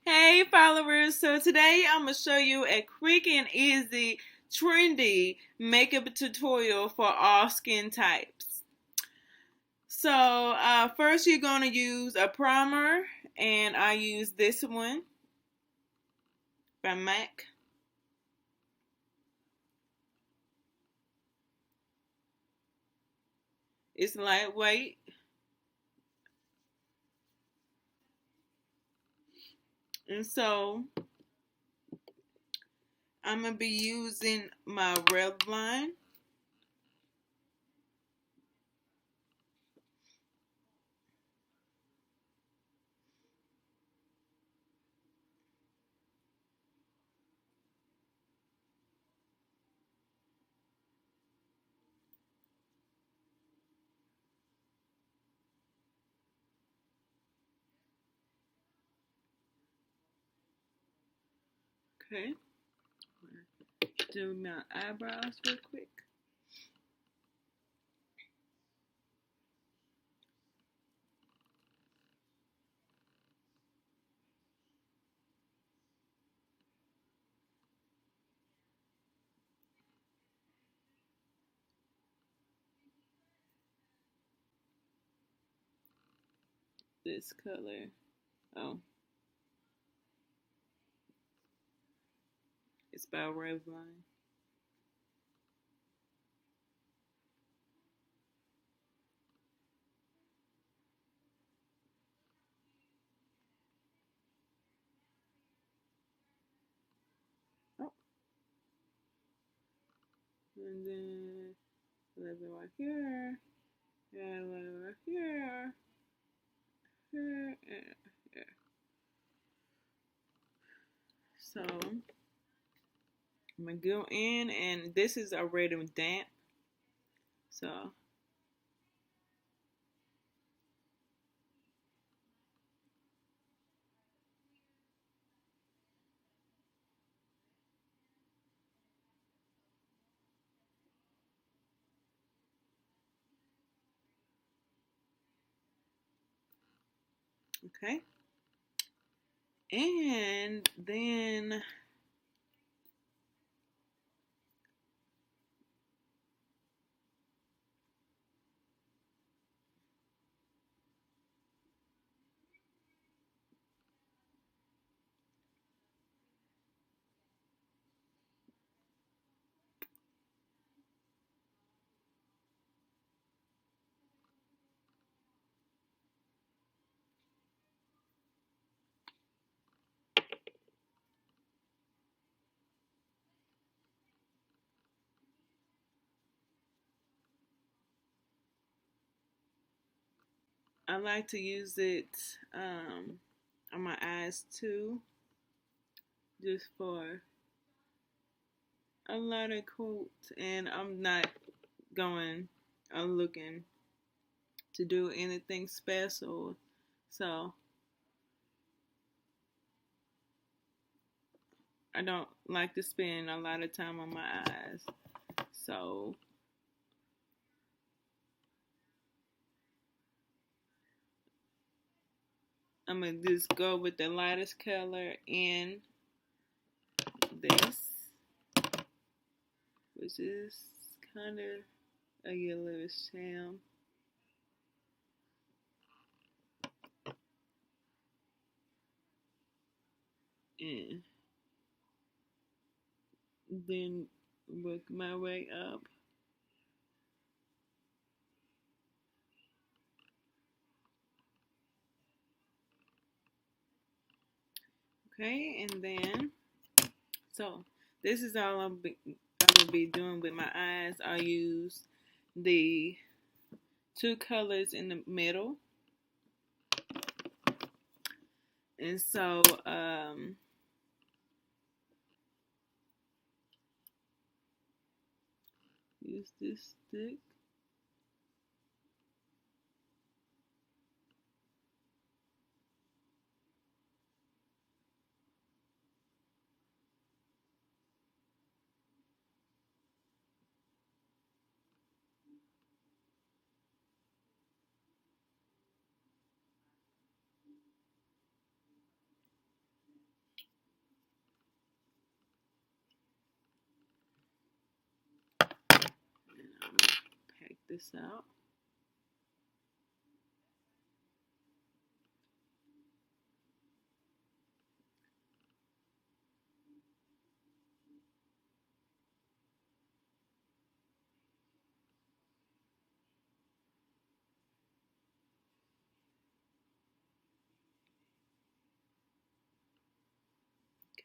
Hey followers, so today I'm going to show you a quick and easy trendy makeup tutorial for all skin types. So first you're going to use a primer, and I use this one by M.a.c. It's lightweight. And so I'm going to be using my Revlon. Okay. Do my eyebrows real quick. This color. Oh, it's by Revlon. Oh, and then a little bit right here, and a little right here, here, and here. So I'm gonna go in, and this is already damp. So okay, and then I like to use it on my eyes too, just for a lighter coat, and I'm not going looking to do anything special. So I don't like to spend a lot of time on my eyes. So I'm going to just go with the lightest color in this, which is kind of a yellowish sham. And then work my way up. Okay, and then, so this is all I will be doing with my eyes. I'll use the two colors in the middle. And so, use this stick. this out.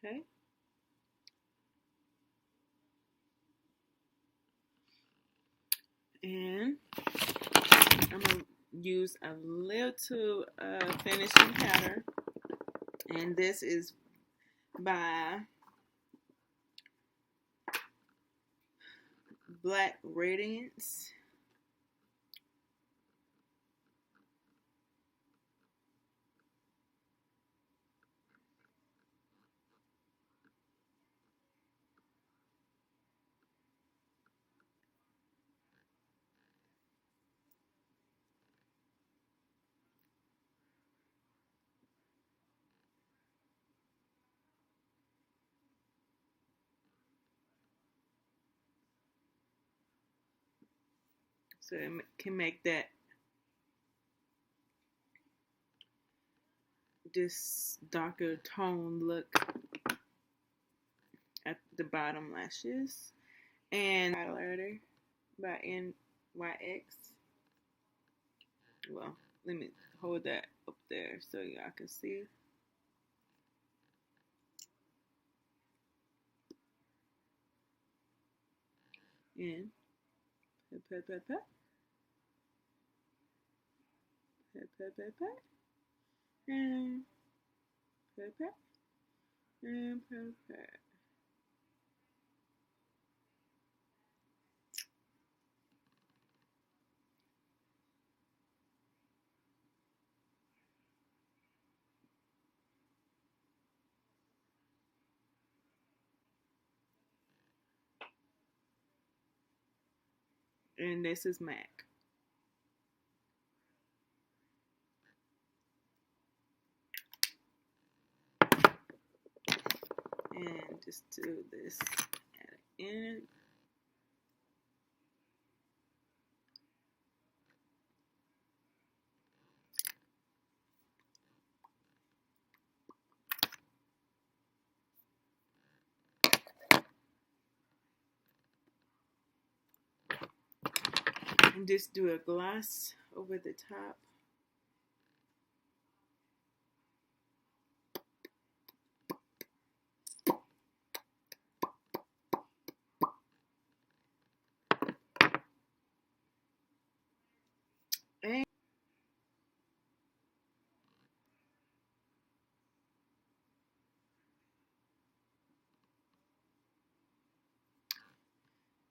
Okay. And I'm going to use a little finishing powder. And this is by Black Radiance. So it can make that this darker tone look at the bottom lashes. And highlighter by NYX. Well, let me hold that up there so y'all can see. And pat, pat, pat, pat, pat, pat, pat, and pat, pat, and pat, pat. And this is M.a.c. And just do this at the end. And just do a gloss over the top.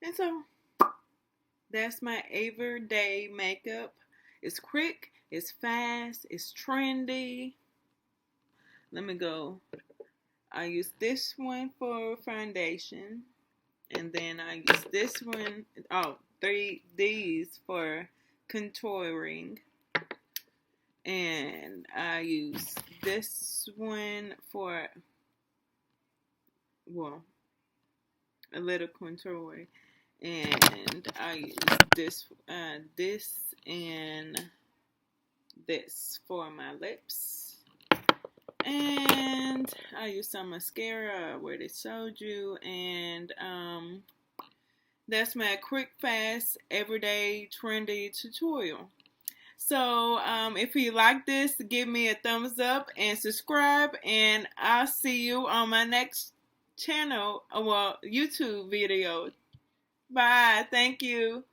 And so that's my everyday makeup. It's quick, it's fast, it's trendy. Let me go. I use this one for foundation. And then I use this one, these for contouring. And I use this one for, well, a little contouring. And I use this and this for my lips. And I use some mascara where they showed you. And that's my quick, fast, everyday, trendy tutorial. So if you like this, give me a thumbs up and subscribe. And I'll see you on my next channel, well, YouTube video. Bye. Thank you.